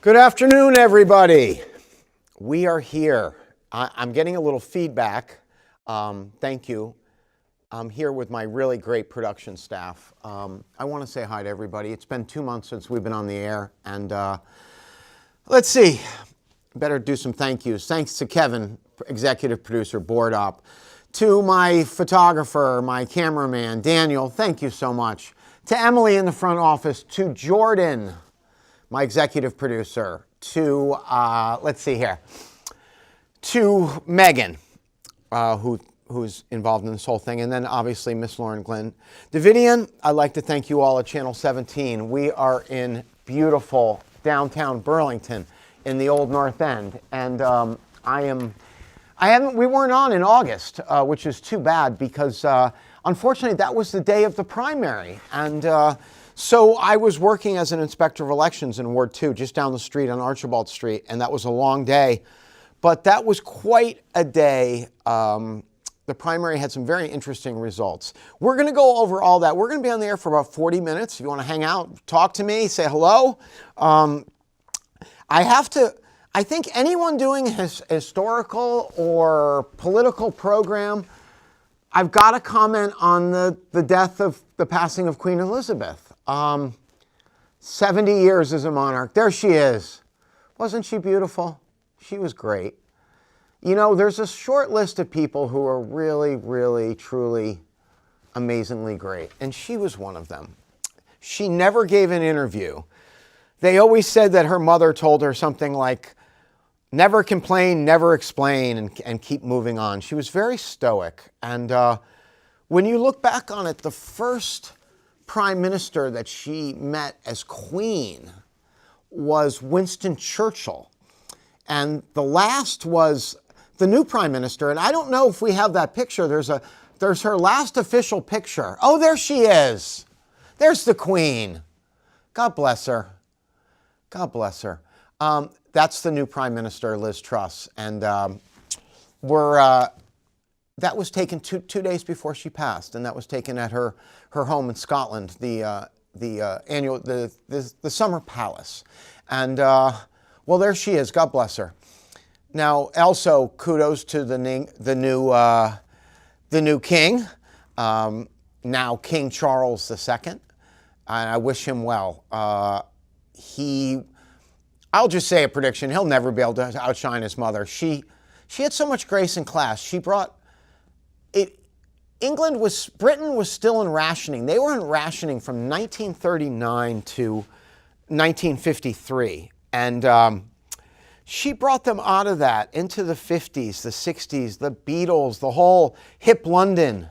Good afternoon, everybody. We are here. I'm getting a little feedback. Thank you. I'm here with my really great production staff. I want to say hi to everybody. It's been 2 months since we've been on the air, and let's see. Better do some thank yous. Thanks to Kevin, executive producer, board op. To my photographer, my cameraman, Daniel, thank you so much. To Emily in the front office. To Jordan, my executive producer. To, let's see here. To Megan, who's involved in this whole thing. And then obviously Miss Lauren Glenn. Davidian, I'd like to thank you all at Channel 17. We are in beautiful downtown Burlington in the old North End. And we weren't on in August, which is too bad because unfortunately that was the day of the primary. And so I was working as an inspector of elections in Ward 2, just down the street on Archibald Street, and that was a long day. But that was quite a day. The primary had some very interesting results. We're going to go over all that. We're going to be on the air for about 40 minutes. If you want to hang out, talk to me, say hello. I think anyone doing a historical or political program, I've got to comment on the death of the passing of Queen Elizabeth. 70 years as a monarch. There she is. Wasn't she beautiful? She was great. You know, there's a short list of people who are really, really, truly amazingly great. And she was one of them. She never gave an interview. They always said that her mother told her something like, never complain, never explain, and keep moving on. She was very stoic. And when you look back on it, the first prime minister that she met as queen was Winston Churchill. And the last was the new prime minister. And I don't know if we have that picture. There's her last official picture. Oh, there she is. There's the queen. God bless her. God bless her. That's the new prime minister, Liz Truss. And that was taken two days before she passed. And that was taken at her home in Scotland, the Summer Palace. And well, there she is. God bless her. Now, also kudos to the new king, now King Charles II. And I wish him well. I'll just say a prediction. He'll never be able to outshine his mother. She had so much grace and class. She brought it. Britain was still in rationing. They were in rationing from 1939 to 1953. And she brought them out of that into the 50s, the 60s, the Beatles, the whole hip London.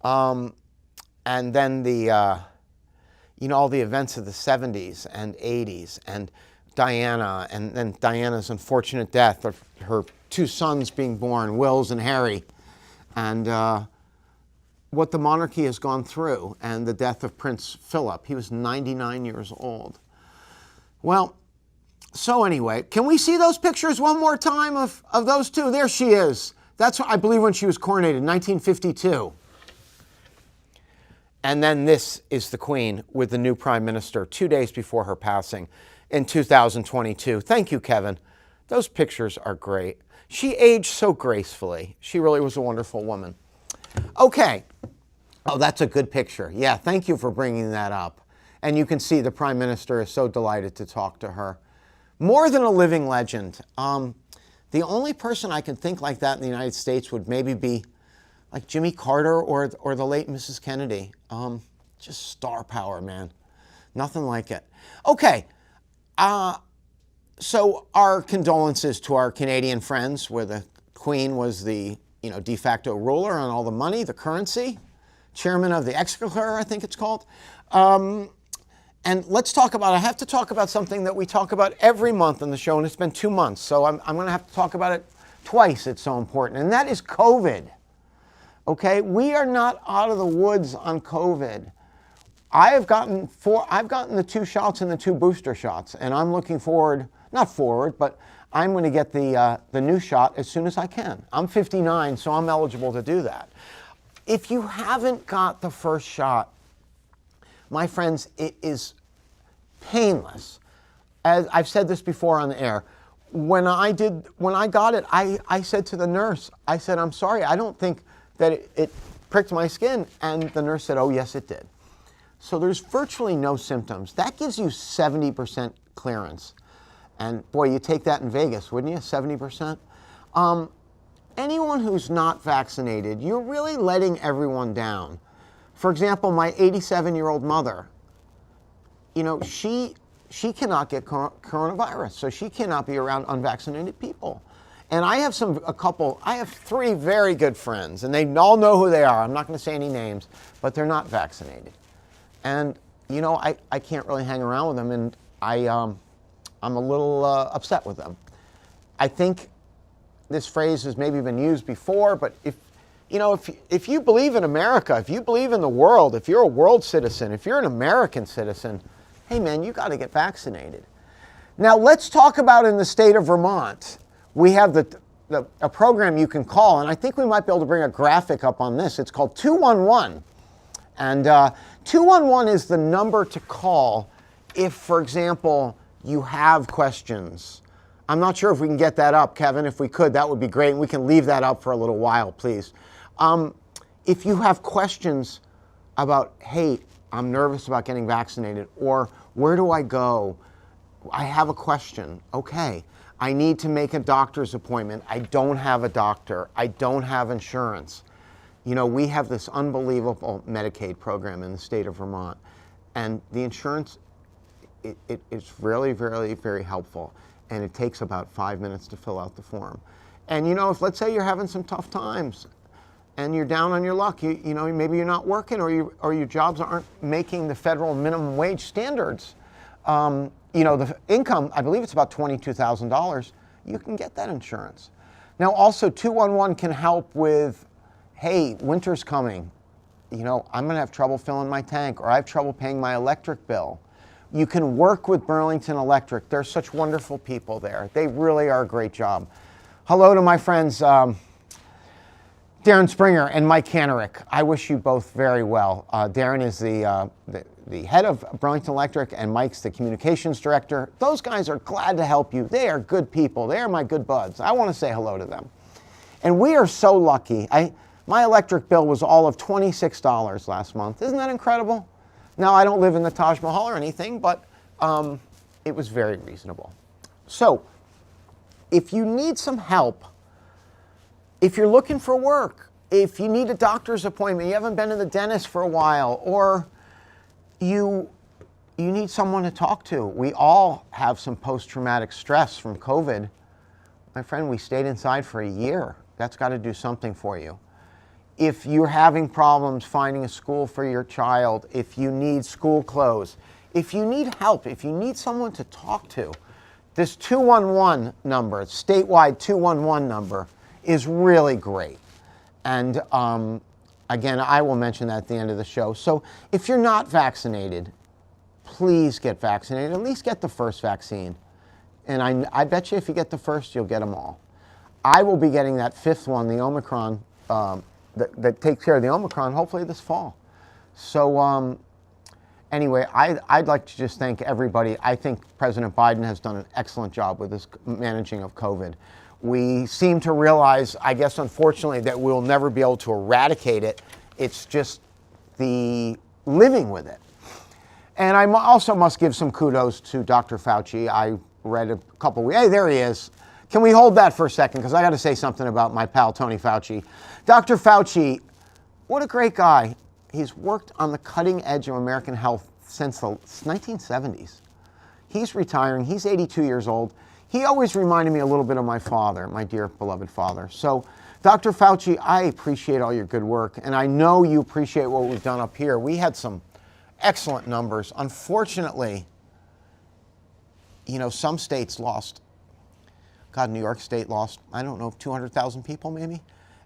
And then all the events of the 70s and 80s and Diana, and then Diana's unfortunate death of her two sons being born, Wills and Harry. And what the monarchy has gone through, and the death of Prince Philip. He was 99 years old. Well, so anyway, can we see those pictures one more time of those two? There she is. That's, I believe, when she was coronated, 1952. And then this is the Queen with the new Prime Minister 2 days before her passing in 2022. Thank you, Kevin. Those pictures are great. She aged so gracefully. She really was a wonderful woman. Okay. Oh, that's a good picture. Yeah, thank you for bringing that up. And you can see the Prime Minister is so delighted to talk to her. More than a living legend. The only person I can think like that in the United States would maybe be like Jimmy Carter or the late Mrs. Kennedy. Just star power, man. Nothing like it. Okay. So our condolences to our Canadian friends, where the Queen was the de facto ruler on all the money, the currency, chairman of the Exchequer, I think it's called. And let's talk about, I have to talk about something that we talk about every month on the show, and it's been 2 months, so I'm going to have to talk about it twice. It's so important, and that is COVID. Okay, we are not out of the woods on COVID. I've gotten the 2 shots and the 2 booster shots, and I'm looking forward, not forward, but I'm going to get the new shot as soon as I can. I'm 59, so I'm eligible to do that. If you haven't got the first shot, my friends, it is painless. as I've said this before on the air, when I got it, I said to the nurse, I said, I'm sorry, I don't think that it pricked my skin. And the nurse said, oh, yes, it did. So there's virtually no symptoms. That gives you 70% clearance. And boy, you take that in Vegas, wouldn't you? 70%. Anyone who's not vaccinated, you're really letting everyone down. For example, my 87-year-old mother, you know, she cannot get coronavirus, so she cannot be around unvaccinated people. And I have I have 3 very good friends, and they all know who they are. I'm not going to say any names, but they're not vaccinated. And, you know, I can't really hang around with them, and I'm a little upset with them. I think this phrase has maybe been used before, but if you believe in America, if you believe in the world, if you're a world citizen, if you're an American citizen, hey man, you got to get vaccinated. Now let's talk about in the state of Vermont. We have a program you can call, and I think we might be able to bring a graphic up on this. It's called 211. And 211 is the number to call if, for example, you have questions. I'm not sure if we can get that up, Kevin. If we could, that would be great. And we can leave that up for a little while, please. If you have questions about, hey, I'm nervous about getting vaccinated, or where do I go? I have a question. Okay, I need to make a doctor's appointment. I don't have a doctor. I don't have insurance. You know, we have this unbelievable Medicaid program in the state of Vermont, and the insurance, it's really, very, very helpful, and it takes about 5 minutes to fill out the form. And you know, if let's say you're having some tough times, and you're down on your luck, you know, maybe you're not working, or your jobs aren't making the federal minimum wage standards. You know, the income, I believe it's about $22,000. You can get that insurance. Now, also 211 can help with, hey, winter's coming. You know, I'm going to have trouble filling my tank, or I have trouble paying my electric bill. You can work with Burlington Electric. They're such wonderful people there. They really are a great job. Hello to my friends, Darren Springer and Mike Canerick. I wish you both very well. Darren is the head of Burlington Electric, and Mike's the communications director. Those guys are glad to help you. They are good people. They are my good buds. I want to say hello to them. And we are so lucky. My electric bill was all of $26 last month. Isn't that incredible? Now, I don't live in the Taj Mahal or anything, but it was very reasonable. So, if you need some help, if you're looking for work, if you need a doctor's appointment, you haven't been to the dentist for a while, or you need someone to talk to. We all have some post-traumatic stress from COVID. My friend, we stayed inside for a year. That's got to do something for you. If you're having problems finding a school for your child, if you need school clothes, if you need help, if you need someone to talk to, this 211 number, statewide 211 number, is really great. And again, I will mention that at the end of the show. So if you're not vaccinated, please get vaccinated. At least get the first vaccine. And I bet you if you get the first, you'll get them all. I will be getting that 5th one, the Omicron, that takes care of the Omicron, hopefully this fall. So anyway, I'd like to just thank everybody. I think President Biden has done an excellent job with this managing of COVID. We seem to realize, I guess unfortunately, that we'll never be able to eradicate it. It's just the living with it. And I also must give some kudos to Dr. Fauci. I read a couple, hey, there he is. Can we hold that for a second? Because I got to say something about my pal, Tony Fauci. Dr. Fauci, what a great guy. He's worked on the cutting edge of American health since the 1970s. He's retiring. He's 82 years old. He always reminded me a little bit of my father, my dear beloved father. So, Dr. Fauci, I appreciate all your good work, and I know you appreciate what we've done up here. We had some excellent numbers. Unfortunately, you know, some states lost. God, New York State lost, I don't know, 200,000 people maybe?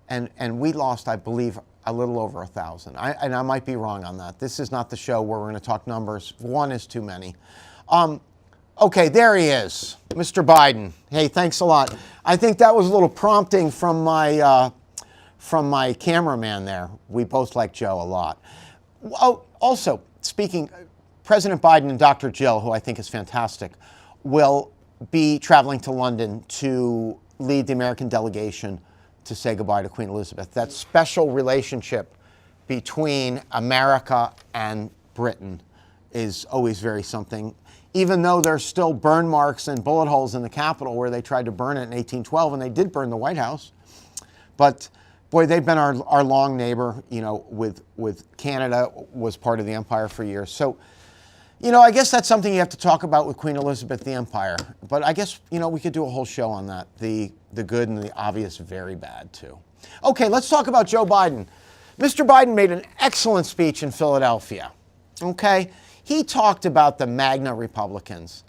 And we lost, I believe, a little over 1,000. And I might be wrong on that. This is not the show where we're going to talk numbers. One is too many. Okay, there he is, Mr. Biden. Hey, thanks a lot. I think that was a little prompting from my cameraman there. We both like Joe a lot. Oh, also, speaking, President Biden and Dr. Jill, who I think is fantastic. will be traveling to London to lead the American delegation to say goodbye to Queen Elizabeth. That special relationship between America and Britain is always very something. Even though there's still burn marks and bullet holes in the Capitol where they tried to burn it in 1812, and they did burn the White House. But boy, they've been our long neighbor, you know, with Canada was part of the empire for years. So, you know, I guess that's something you have to talk about with Queen Elizabeth, the empire. But I guess, you know, we could do a whole show on that, the good and the obvious very bad too. Okay, let's talk about Joe Biden. Mr. Biden made an excellent speech in Philadelphia, okay? He talked about the MAGA Republicans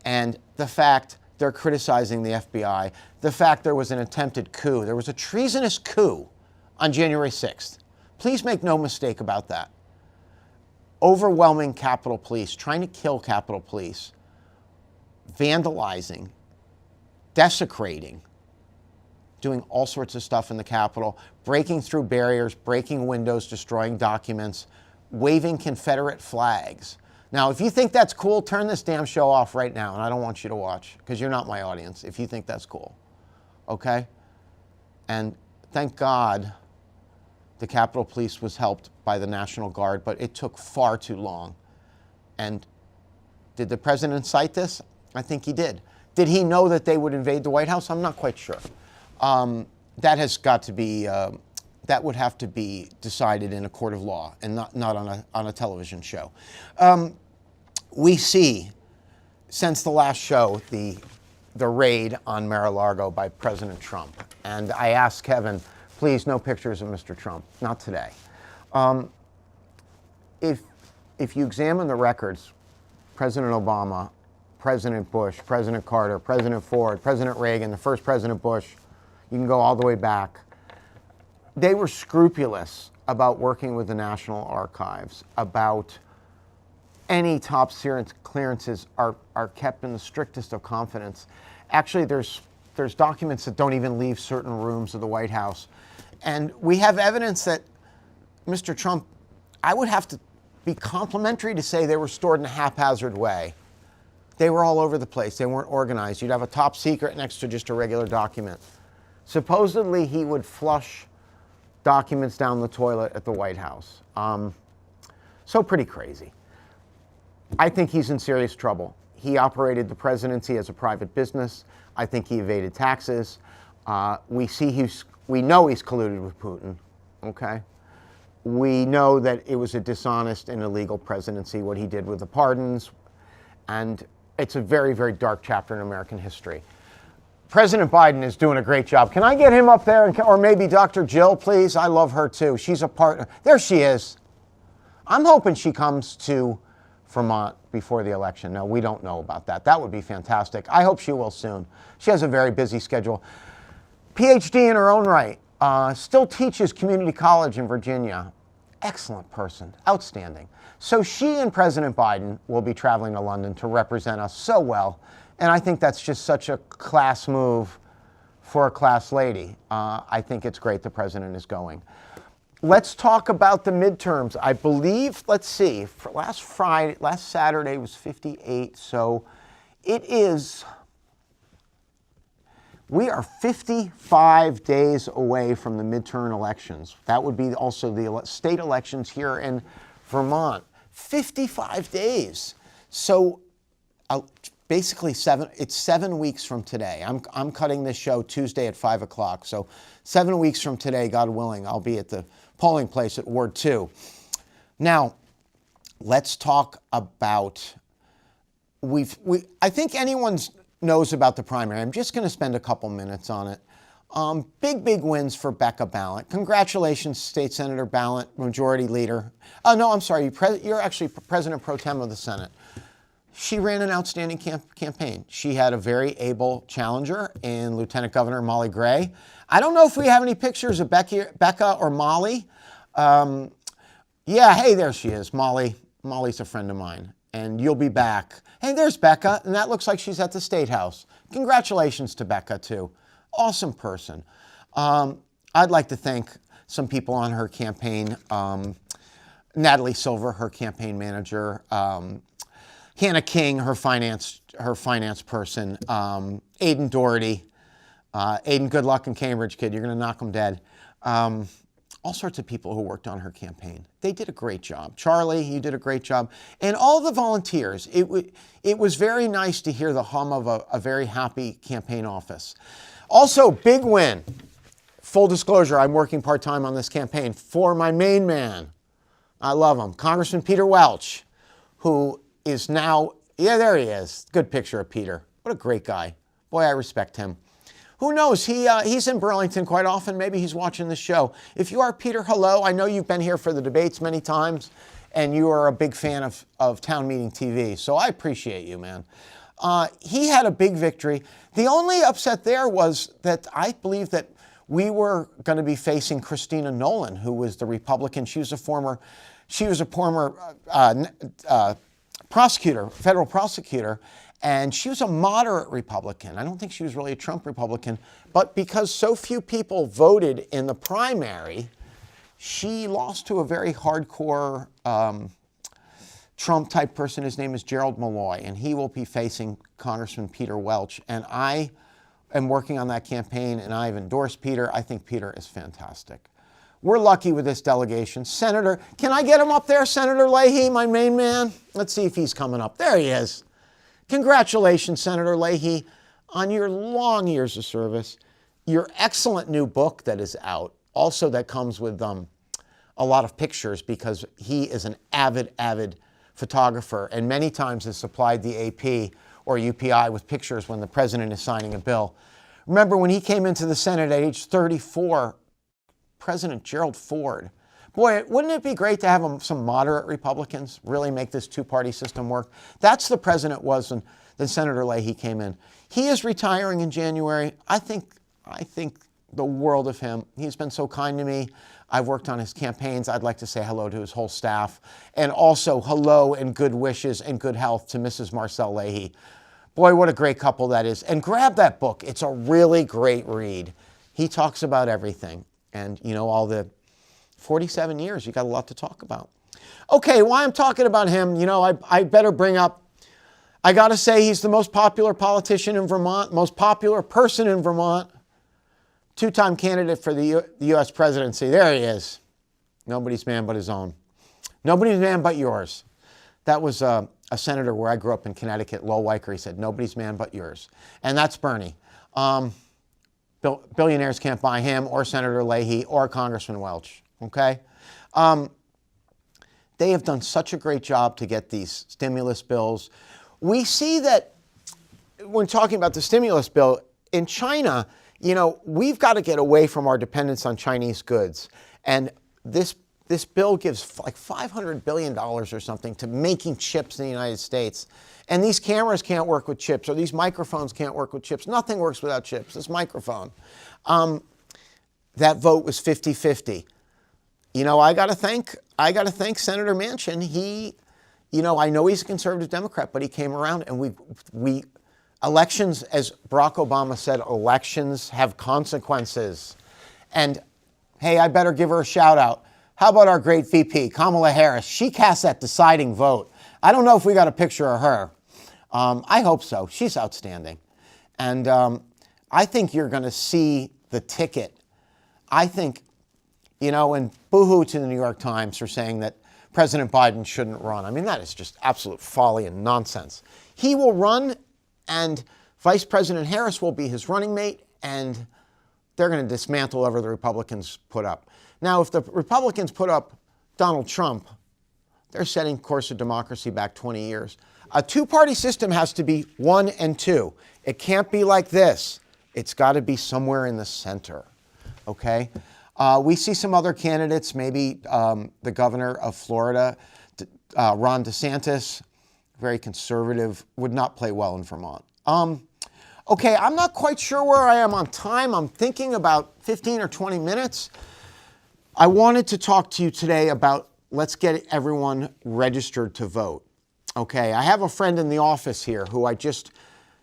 and the fact they're criticizing the FBI, the fact there was an attempted coup. There was a treasonous coup on January 6th. Please make no mistake about that. Overwhelming Capitol Police, trying to kill Capitol Police, vandalizing, desecrating, doing all sorts of stuff in the Capitol, breaking through barriers, breaking windows, destroying documents, waving Confederate flags. Now, if you think that's cool, turn this damn show off right now, and I don't want you to watch, because you're not my audience, if you think that's cool, okay? And thank God the Capitol Police was helped by the National Guard, but it took far too long. And did the president cite this? I think he did. Did he know that they would invade the White House? I'm not quite sure. That has got to be, that would have to be decided in a court of law and not on a television show. We see, since the last show, the raid on Mar-a-Lago by President Trump. And I asked Kevin, please, no pictures of Mr. Trump, not today. If you examine the records, President Obama, President Bush, President Carter, President Ford, President Reagan, the first President Bush, you can go all the way back. They were scrupulous about working with the National Archives, about any top clearances are kept in the strictest of confidence. Actually, there's documents that don't even leave certain rooms of the White House. And we have evidence that Mr. Trump, I would have to be complimentary to say they were stored in a haphazard way. They were all over the place. They weren't organized. You'd have a top secret next to just a regular document. Supposedly, he would flush documents down the toilet at the White House. So pretty crazy. I think he's in serious trouble. He operated the presidency as a private business. I think he evaded taxes. We know he's colluded with Putin, okay? We know that it was a dishonest and illegal presidency, what he did with the pardons, and it's a very, very dark chapter in American history. President Biden is doing a great job. Can I get him up there? Or maybe Dr. Jill, please? I love her too. She's a partner. There she is. I'm hoping she comes to Vermont before the election. No, we don't know about that. That would be fantastic. I hope she will soon. She has a very busy schedule. PhD in her own right. Still teaches community college in Virginia. Excellent person. Outstanding. So she and President Biden will be traveling to London to represent us so well. And I think that's just such a class move for a class lady. I think it's great the president is going. Let's talk about the midterms. I believe, let's see, for last Saturday was 58. So we are 55 days away from the midterm elections. That would be also the state elections here in Vermont. 55 days. So basically it's 7 weeks from today. I'm cutting this show Tuesday at 5 o'clock. So 7 weeks from today, God willing, I'll be at the polling place at Ward 2. Now, let's talk about, I think anyone knows about the primary. I'm just going to spend a couple minutes on it. Big wins for Becca Balint. Congratulations, State Senator Balint, Majority Leader. Oh, no, I'm sorry. You're actually President Pro Tem of the Senate. She ran an outstanding campaign. She had a very able challenger in Lieutenant Governor Molly Gray. I don't know if we have any pictures of Becca or Molly. Yeah, hey, there she is, Molly. Molly's a friend of mine, and you'll be back. Hey, there's Becca, and that looks like she's at the State House. Congratulations to Becca, too. Awesome person. I'd like to thank some people on her campaign. Natalie Silver, her campaign manager. Hannah King, her finance person, Aidan Doherty. Aidan, good luck in Cambridge, kid. You're going to knock them dead. All sorts of people who worked on her campaign. They did a great job. Charlie, you did a great job. And all the volunteers. It was very nice to hear the hum of a very happy campaign office. Also, big win. Full disclosure, I'm working part-time on this campaign for my main man. I love him. Congressman Peter Welch, who is now, yeah, there he is. Good picture of Peter. What a great guy. Boy, I respect him. Who knows? He's in Burlington quite often. Maybe he's watching the show. If you are Peter, hello. I know you've been here for the debates many times, and you are a big fan of Town Meeting TV. So I appreciate you, man. He had a big victory. The only upset there was that I believe that we were going to be facing Christina Nolan, who was the Republican. She was a former prosecutor, federal prosecutor. And she was a moderate Republican. I don't think she was really a Trump Republican. But because so few people voted in the primary, she lost to a very hardcore Trump-type person. His name is Gerald Malloy, and he will be facing Congressman Peter Welch. And I am working on that campaign, and I've endorsed Peter. I think Peter is fantastic. We're lucky with this delegation. Senator, can I get him up there, Senator Leahy, my main man? Let's see if he's coming up. There he is. Congratulations, Senator Leahy, on your long years of service, your excellent new book that is out, also that comes with a lot of pictures because he is an avid photographer and many times has supplied the AP or UPI with pictures when the president is signing a bill. Remember when he came into the Senate at age 34, President Gerald Ford. Boy, wouldn't it be great to have some moderate Republicans really make this two-party system work? That's the president was when Senator Leahy came in. He is retiring in January. I think the world of him. He's been so kind to me. I've worked on his campaigns. I'd like to say hello to his whole staff. And also hello and good wishes and good health to Mrs. Marcel Leahy. Boy, what a great couple that is. And grab that book. It's a really great read. He talks about everything. And, you know, all the 47 years, you got a lot to talk about. Okay, why I'm talking about him, you know, I better bring up, I got to say he's the most popular politician in Vermont, most popular person in Vermont, two-time candidate for the U.S. presidency. There he is. Nobody's man but his own. Nobody's man but yours. That was a senator where I grew up in Connecticut, Lowell Weicker. He said, nobody's man but yours. And that's Bernie. Billionaires can't buy him or Senator Leahy or Congressman Welch. Okay? They have done such a great job to get these stimulus bills. We see that when talking about the stimulus bill, in China, you know, we've got to get away from our dependence on Chinese goods. And this bill gives like $500 billion or something to making chips in the United States. And these cameras can't work with chips, or these microphones can't work with chips. Nothing works without chips, this microphone. That vote was 50-50. You know, I got to thank Senator Manchin. He, you know, I know he's a conservative Democrat, but he came around and we elections, as Barack Obama said, elections have consequences. And hey, I better give her a shout out. How about our great VP, Kamala Harris? She cast that deciding vote. I don't know if we got a picture of her. I hope so. She's outstanding. And I think you're going to see the ticket. I think, you know, and boo-hoo to the New York Times for saying that President Biden shouldn't run. I mean, that is just absolute folly and nonsense. He will run, and Vice President Harris will be his running mate, and they're going to dismantle whatever the Republicans put up. Now, if the Republicans put up Donald Trump, they're setting course of democracy back 20 years. A two-party system has to be 1 and 2. It can't be like this. It's got to be somewhere in the center, okay? We see some other candidates, maybe the governor of Florida, Ron DeSantis, very conservative, would not play well in Vermont. Okay, I'm not quite sure where I am on time. I'm thinking about 15 or 20 minutes. I wanted to talk to you today about let's get everyone registered to vote. Okay, I have a friend in the office here who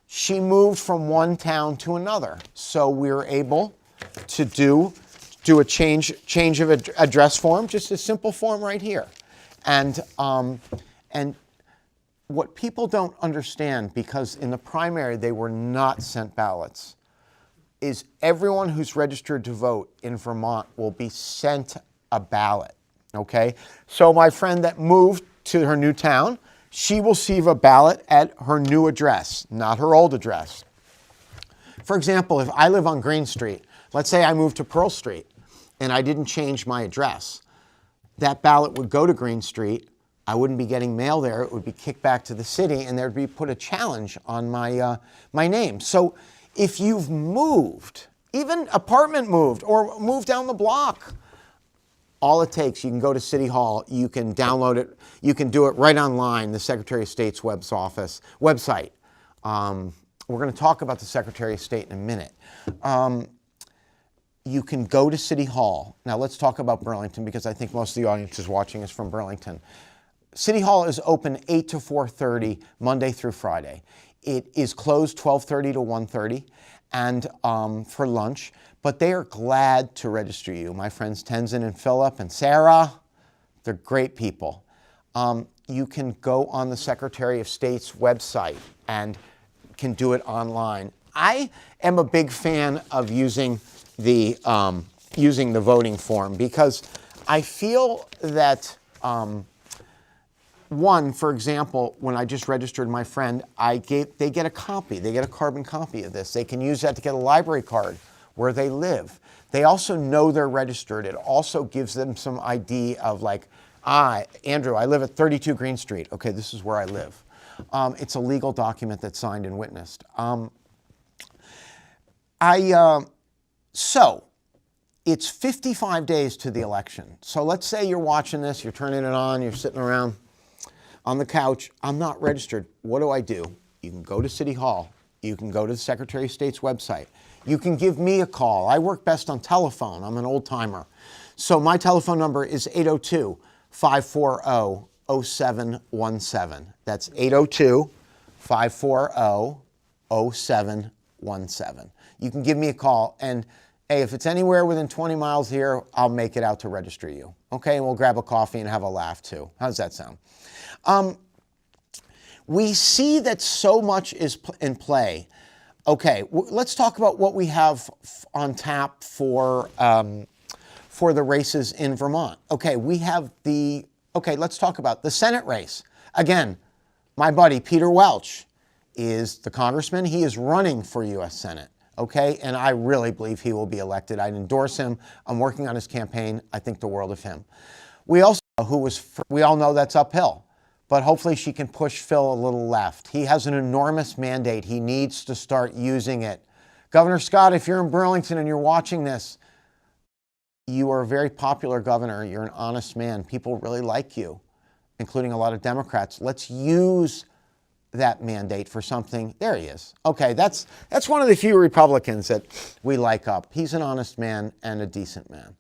she moved from one town to another. So we were able to do a change of address form, just a simple form right here. And what people don't understand, because in the primary they were not sent ballots, is everyone who's registered to vote in Vermont will be sent a ballot, okay? So my friend that moved to her new town, she will receive a ballot at her new address, not her old address. For example, if I live on Green Street, let's say I moved to Pearl Street and I didn't change my address, that ballot would go to Green Street. I wouldn't be getting mail there. It would be kicked back to the city, and there'd be put a challenge on my name. So if you've moved, even apartment moved or moved down the block, all it takes, you can go to City Hall, you can download it, you can do it right online, the Secretary of State's website. We're going to talk about the Secretary of State in a minute. You can go to City Hall. Now let's talk about Burlington, because I think most of the audience is watching us from Burlington. City Hall is open 8 to 4:30, Monday through Friday. It is closed 12:30 to 1:30 and for lunch, but they are glad to register you. My friends Tenzin and Philip and Sarah, they're great people. You can go on the Secretary of State's website and can do it online. I am a big fan of using the voting form, because I feel that one, for example, when I just registered my friend, they get a copy. They get a carbon copy of this. They can use that to get a library card where they live. They also know they're registered. It also gives them some ID of like, Andrew, I live at 32 Green Street. Okay, this is where I live. It's a legal document that's signed and witnessed. So it's 55 days to the election. So let's say you're watching this, you're turning it on, you're sitting around on the couch. I'm not registered. What do? You can go to City Hall. You can go to the Secretary of State's website. You can give me a call. I work best on telephone. I'm an old timer. So my telephone number is 802-540-0717. That's 802-540-0717. You can give me a call, and hey, if it's anywhere within 20 miles here, I'll make it out to register you. Okay, and we'll grab a coffee and have a laugh too. How does that sound? We see that so much is in play. Okay, let's talk about what we have on tap for the races in Vermont. Okay, let's talk about the Senate race. Again, my buddy Peter Welch is the congressman. He is running for U.S. Senate. Okay, and I really believe he will be elected. I'd endorse him. I'm working on his campaign. I think the world of him. We all know that's uphill, but hopefully she can push Phil a little left. He has an enormous mandate. He needs to start using it. Governor Scott, if you're in Burlington and you're watching this, you are a very popular governor. You're an honest man. People really like you, including a lot of Democrats. Let's use that mandate for something. There he is. Okay, that's one of the few Republicans that we like up. He's an honest man and a decent man.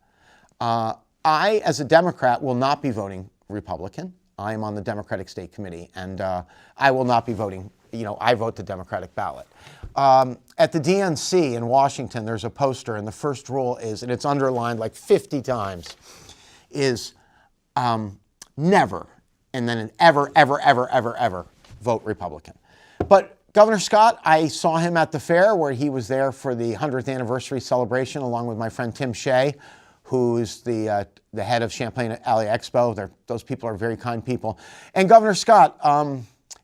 I, as a Democrat, will not be voting Republican. I am on the Democratic State Committee, and I will not be voting, I vote the Democratic ballot. At the DNC in Washington, there's a poster, and the first rule is, and it's underlined like 50 times, is never, and then an ever, ever, ever, ever, ever vote Republican. But Governor Scott, I saw him at the fair where he was there for the 100th anniversary celebration along with my friend Tim Shea, who's the head of Champlain Alley Expo. Those people are very kind people. And Governor Scott,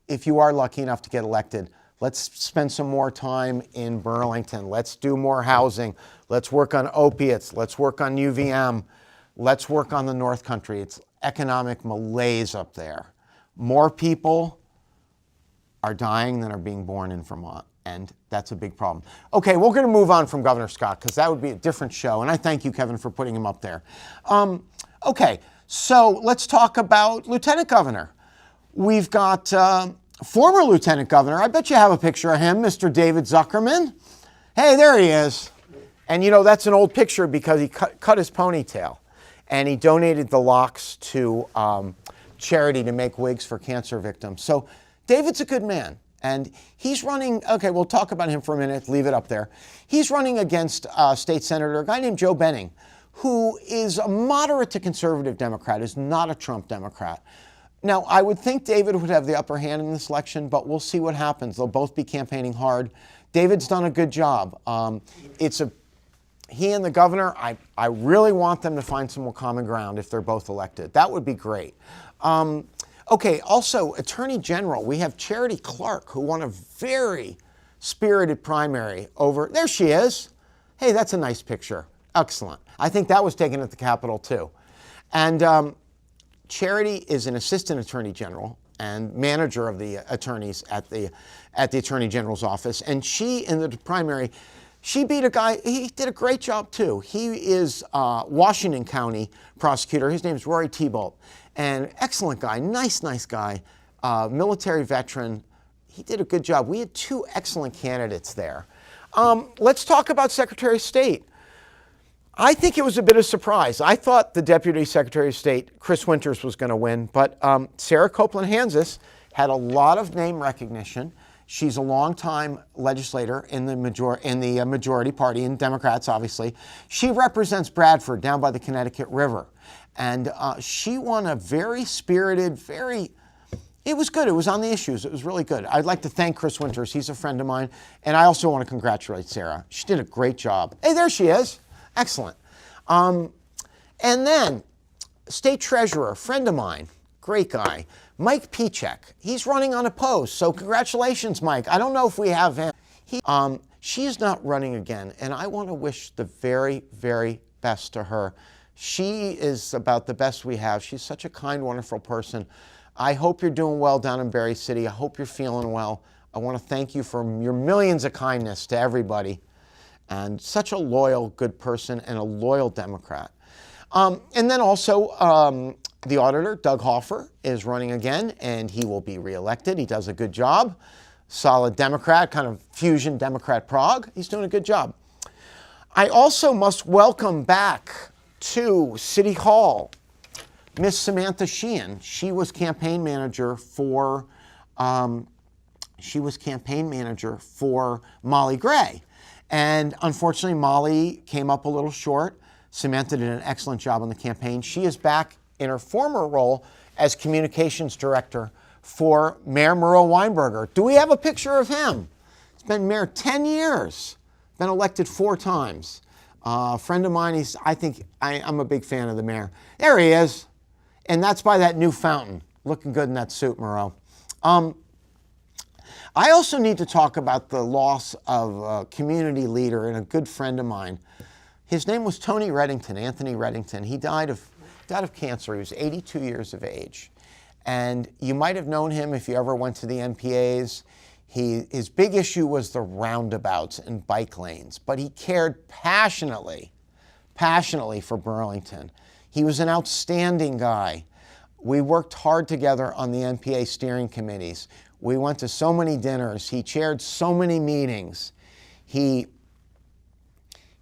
if you are lucky enough to get elected, let's spend some more time in Burlington. Let's do more housing. Let's work on opiates. Let's work on UVM. Let's work on the North Country. It's economic malaise up there. More people are dying than are being born in Vermont, and that's a big problem. Okay, we're going to move on from Governor Scott because that would be a different show, and I thank you, Kevin, for putting him up there. Okay, so let's talk about Lieutenant Governor. We've got former Lieutenant Governor. I bet you have a picture of him, Mr. David Zuckerman. Hey, there he is. And that's an old picture because he cut his ponytail, and he donated the locks to charity to make wigs for cancer victims. So David's a good man, and he's running, okay, we'll talk about him for a minute, leave it up there. He's running against State Senator, a guy named Joe Benning, who is a moderate to conservative Democrat, is not a Trump Democrat. Now, I would think David would have the upper hand in this election, but we'll see what happens. They'll both be campaigning hard. David's done a good job. He and the governor, I really want them to find some more common ground if they're both elected. That would be great. Okay, also, Attorney General, we have Charity Clark, who won a very spirited primary over, there she is. Hey, that's a nice picture. Excellent. I think that was taken at the Capitol, too. And Charity is an assistant attorney general and manager of the attorneys at the Attorney General's office. And she, in the primary, she beat a guy, he did a great job too. He is Washington County prosecutor. His name is Rory Thibault. And excellent guy, nice guy, military veteran. He did a good job. We had two excellent candidates there. Let's talk about Secretary of State. I think it was a bit of a surprise. I thought the Deputy Secretary of State, Chris Winters, was going to win, but Sarah Copeland-Hanzis had a lot of name recognition. She's a longtime legislator in the majority party, in Democrats, obviously. She represents Bradford down by the Connecticut River. And she won a very spirited, it was good. It was on the issues. It was really good. I'd like to thank Chris Winters. He's a friend of mine. And I also want to congratulate Sarah. She did a great job. Hey, there she is. Excellent. And then State Treasurer, friend of mine, great guy, Mike Pichek. He's running unopposed, so congratulations, Mike. I don't know if we have him. She is not running again, and I want to wish the very, very best to her. She is about the best we have. She's such a kind, wonderful person. I hope you're doing well down in Berry City. I hope you're feeling well. I want to thank you for your millions of kindness to everybody. And such a loyal, good person and a loyal Democrat. And then also the auditor, Doug Hoffer, is running again, and he will be reelected. He does a good job. Solid Democrat, kind of fusion Democrat Prague. He's doing a good job. I also must welcome back to City Hall Miss Samantha Sheehan. She was campaign manager for Molly Gray. And unfortunately, Molly came up a little short. Samantha did an excellent job on the campaign. She is back in her former role as communications director for Mayor Murrow Weinberger. Do we have a picture of him? He's been mayor 10 years, been elected 4 times. A friend of mine, I'm a big fan of the mayor. There he is. And that's by that new fountain. Looking good in that suit, Murrow. I also need to talk about the loss of a community leader and a good friend of mine. His name was Tony Reddington, Anthony Reddington. He died of cancer. He was 82 years of age. And you might have known him if you ever went to the NPAs. His big issue was the roundabouts and bike lanes, but he cared passionately for Burlington. He was an outstanding guy. We worked hard together on the NPA steering committees. We went to so many dinners. He chaired so many meetings. He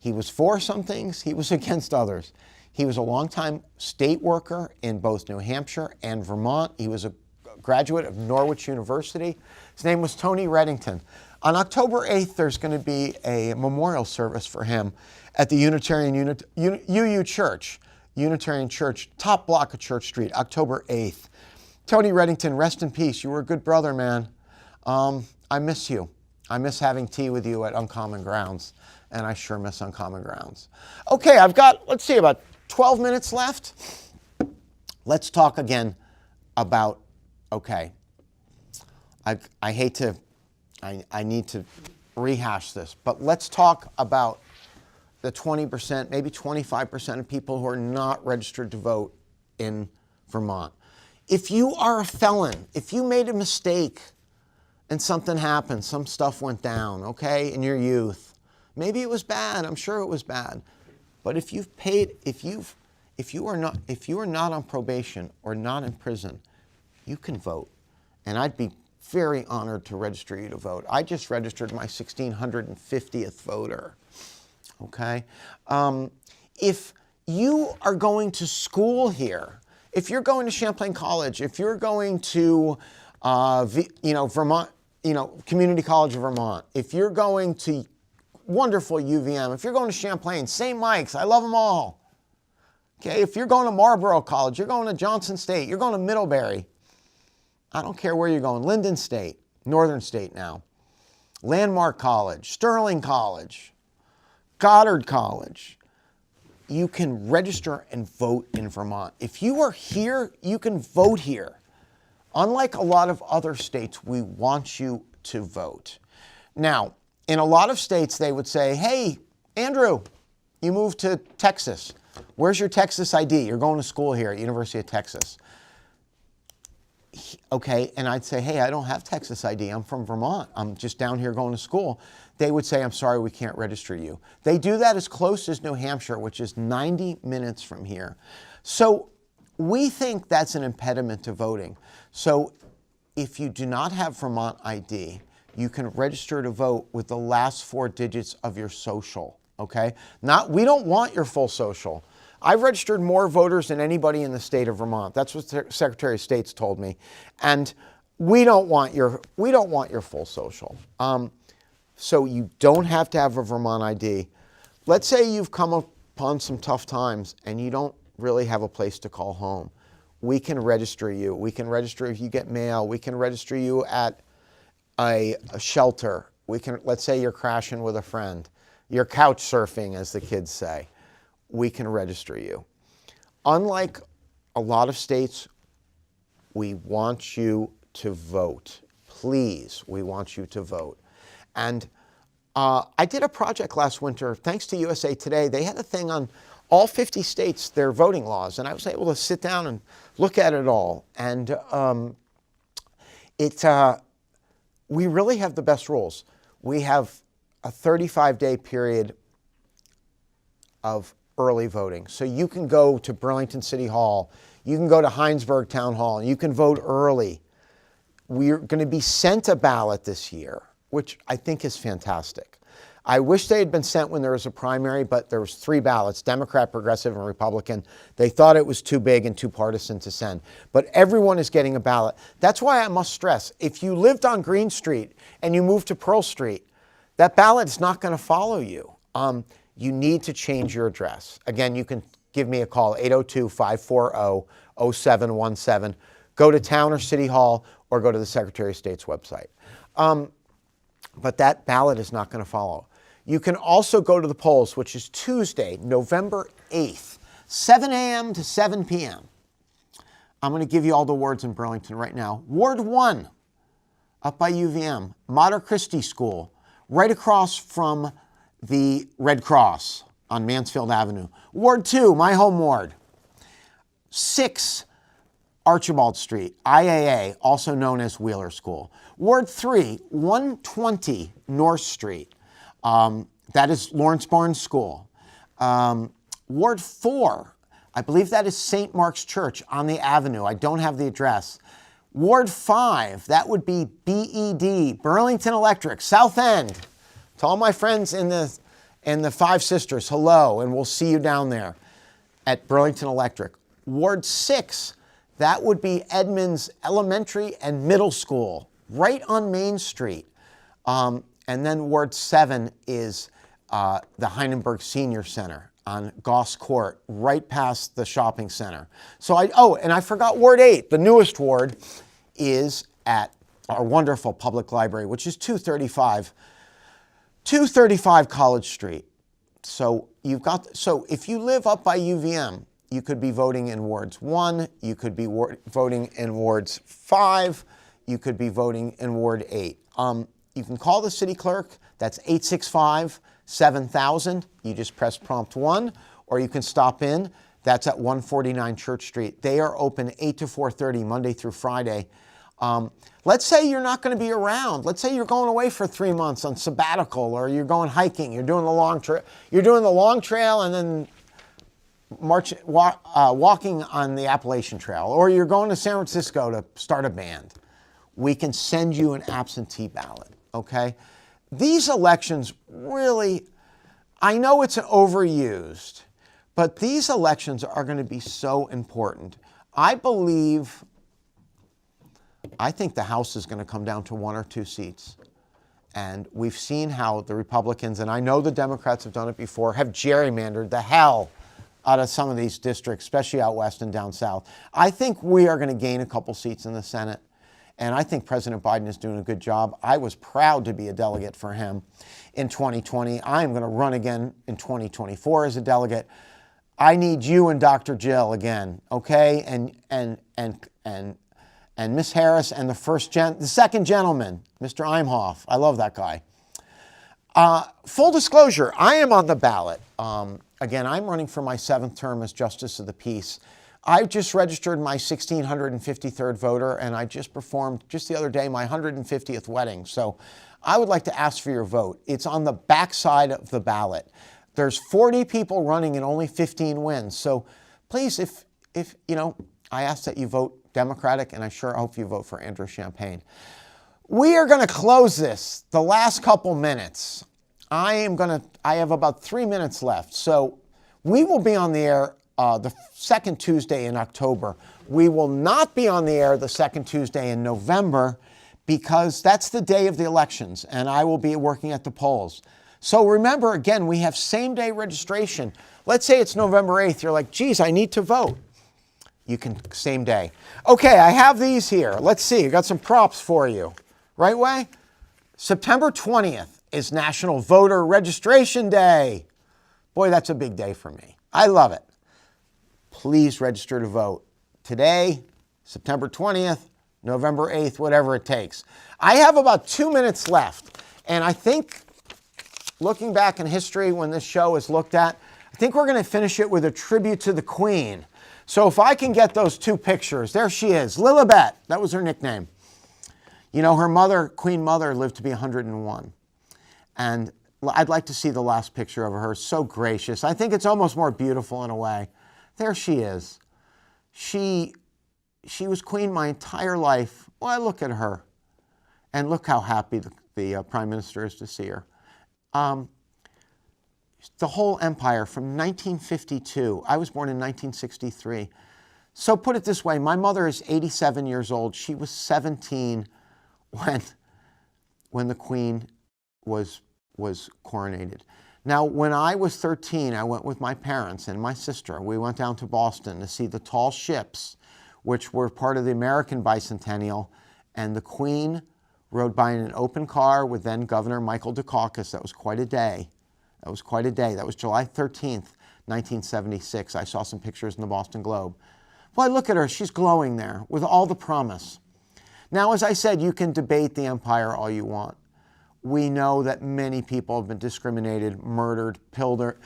was for some things. He was against others. He was a longtime state worker in both New Hampshire and Vermont. He was a graduate of Norwich University. His name was Tony Reddington. On October 8th, there's going to be a memorial service for him at the Unitarian UU Church, Unitarian Church, top block of Church Street, October 8th. Tony Reddington, rest in peace. You were a good brother, man. I miss you. I miss having tea with you at Uncommon Grounds, and I sure miss Uncommon Grounds. Okay, I've got, let's see, about 12 minutes left. Let's talk again about, okay, I need to rehash this, but let's talk about the 20%, maybe 25% of people who are not registered to vote in Vermont. If you are a felon, if you made a mistake and something happened, some stuff went down, okay, in your youth, maybe it was bad, I'm sure it was bad, but if you are not on probation or not in prison, you can vote. And I'd be very honored to register you to vote. I just registered my 1,650th voter, okay? If you are going to school here, if you're going to Champlain College, if you're going to, Vermont, Community College of Vermont, if you're going to wonderful UVM, if you're going to Champlain, St. Mike's, I love them all. Okay, if you're going to Marlborough College, you're going to Johnson State, you're going to Middlebury, I don't care where you're going, Linden State, Northern State now, Landmark College, Sterling College, Goddard College, you can register and vote in Vermont. If you are here, you can vote here. Unlike a lot of other states, we want you to vote. Now, in a lot of states, they would say, hey, Andrew, you moved to Texas. Where's your Texas ID? You're going to school here at University of Texas. Okay, and I'd say, hey, I don't have Texas ID. I'm from Vermont. I'm just down here going to school. They would say, I'm sorry, we can't register you. They do that as close as New Hampshire, which is 90 minutes from here. So we think that's an impediment to voting. So if you do not have Vermont ID, you can register to vote with the last 4 digits of your social, okay? We don't want your full social. I've registered more voters than anybody in the state of Vermont. That's what the Secretary of State's told me. And we don't want your full social. So you don't have to have a Vermont ID. Let's say you've come upon some tough times and you don't really have a place to call home. We can register you. We can register if you get mail. We can register you at a shelter. Let's say you're crashing with a friend. You're couch surfing, as the kids say. We can register you. Unlike a lot of states, we want you to vote. Please, we want you to vote. And I did a project last winter, thanks to USA Today. They had a thing on all 50 states, their voting laws, and I was able to sit down and look at it all. And we really have the best rules. We have a 35-day period of early voting. So you can go to Burlington City Hall, you can go to Heinsberg Town Hall, and you can vote early. We're going to be sent a ballot this year, which I think is fantastic. I wish they had been sent when there was a primary, but there was 3 ballots, Democrat, Progressive, and Republican. They thought it was too big and too partisan to send. But everyone is getting a ballot. That's why I must stress, if you lived on Green Street and you moved to Pearl Street, that ballot is not going to follow you. You need to change your address. Again, you can give me a call, 802-540-0717. Go to town or city hall or go to the Secretary of State's website. But that ballot is not going to follow. You can also go to the polls, which is Tuesday, November 8th, 7 a.m. to 7 p.m. I'm going to give you all the wards in Burlington right now. Ward 1, up by UVM, Mater Christi School, right across from the Red Cross on Mansfield Avenue. Ward 2, my home ward. 6, Archibald Street, IAA, also known as Wheeler School. Ward 3, 120 North Street. That is Lawrence Barnes School. Ward 4, I believe that is St. Mark's Church on the Avenue. I don't have the address. Ward 5, that would be BED, Burlington Electric, South End. To all my friends in the Five Sisters, hello, and we'll see you down there at Burlington Electric. Ward 6, that would be Edmonds Elementary and Middle School, right on Main Street. And then Ward 7 is the Heinenberg Senior Center on Goss Court, right past the shopping center. So and I forgot Ward 8, the newest ward, is at our wonderful public library, which is 235 College Street. So if you live up by UVM, you could be voting in Wards 1, you could be voting in Wards 5, you could be voting in Ward 8. You can call the city clerk, that's 865-7000, you just press prompt 1, or you can stop in, that's at 149 Church Street. They are open 8 to 4:30, Monday through Friday. Let's say you're not going to be around. Let's say you're going away for 3 months on sabbatical, or you're going hiking, you're doing the long trail. You're doing the long trail and then walking on the Appalachian Trail, or you're going to San Francisco to start a band. We can send you an absentee ballot, okay? These elections really, I know it's overused, but these elections are going to be so important. I think the House is going to come down to 1 or 2 seats. And we've seen how the Republicans, and I know the Democrats have done it before, have gerrymandered the hell out of some of these districts, especially out west and down south. I think we are going to gain a couple seats in the Senate. And I think President Biden is doing a good job. I was proud to be a delegate for him in 2020. I'm going to run again in 2024 as a delegate. I need you and Dr. Jill again, okay? And Miss Harris and the second gentleman, Mr. Imhoff. I love that guy. Full disclosure, I am on the ballot. Again, I'm running for my 7th term as Justice of the Peace. I just registered my 1,653rd voter, and I just performed, just the other day, my 150th wedding. So I would like to ask for your vote. It's on the backside of the ballot. There's 40 people running and only 15 wins. So please, if I ask that you vote Democratic, and I sure hope you vote for Andrew Champagne. We are going to close this the last couple minutes. I have about 3 minutes left. So we will be on the air the second Tuesday in October. We will not be on the air the second Tuesday in November because that's the day of the elections, and I will be working at the polls. So remember, again, we have same-day registration. Let's say it's November 8th. You're like, geez, I need to vote. You can same day. Okay, I have these here. Let's see. I got some props for you. Right way? September 20th is National Voter Registration Day. Boy, that's a big day for me. I love it. Please register to vote. Today, September 20th, November 8th, whatever it takes. I have about 2 minutes left. And I think, looking back in history when this show is looked at, I think we're going to finish it with a tribute to the Queen. So if I can get those 2 pictures, there she is, Lilibet. That was her nickname. You know, her mother, Queen Mother, lived to be 101. And I'd like to see the last picture of her. So gracious. I think it's almost more beautiful in a way. There she is. She was queen my entire life. Well, look at her. And look how happy the Prime Minister is to see her. The whole empire from 1952. I was born in 1963. So put it this way, my mother is 87 years old. She was 17 when the Queen was coronated. Now, when I was 13, I went with my parents and my sister. We went down to Boston to see the tall ships, which were part of the American bicentennial, and the Queen rode by in an open car with then Governor Michael Dukakis. That was quite a day. That was quite a day. That was July 13th, 1976. I saw some pictures in the Boston Globe. Boy, look at her. She's glowing there with all the promise. Now, as I said, you can debate the empire all you want. We know that many people have been discriminated, murdered, pilfered,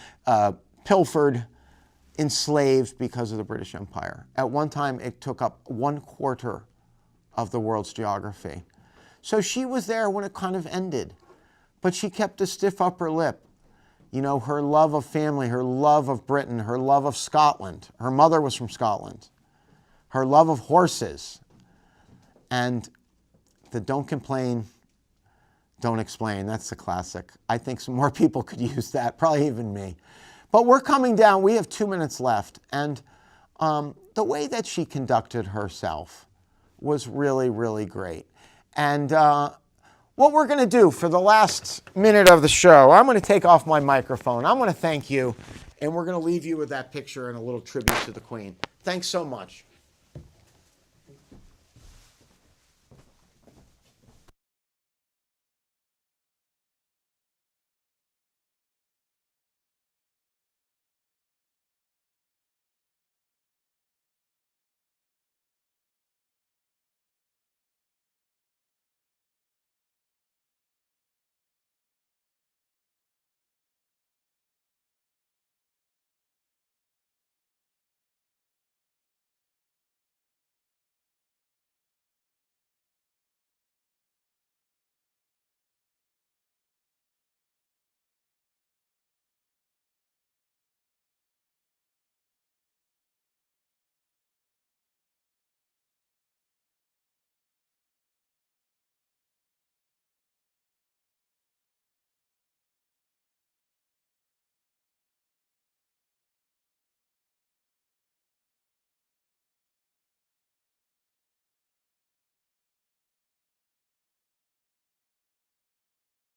enslaved because of the British Empire. At one time, it took up 1/4 of the world's geography. So she was there when it kind of ended, but she kept a stiff upper lip. You know, her love of family, her love of Britain, her love of Scotland. Her mother was from Scotland. Her love of horses. And the don't complain, don't explain. That's the classic. I think some more people could use that, probably even me. But we're coming down. We have 2 minutes left. And the way that she conducted herself was really, really great. And what we're going to do for the last minute of the show, I'm going to take off my microphone. I'm going to thank you. And we're going to leave you with that picture and a little tribute to the Queen. Thanks so much.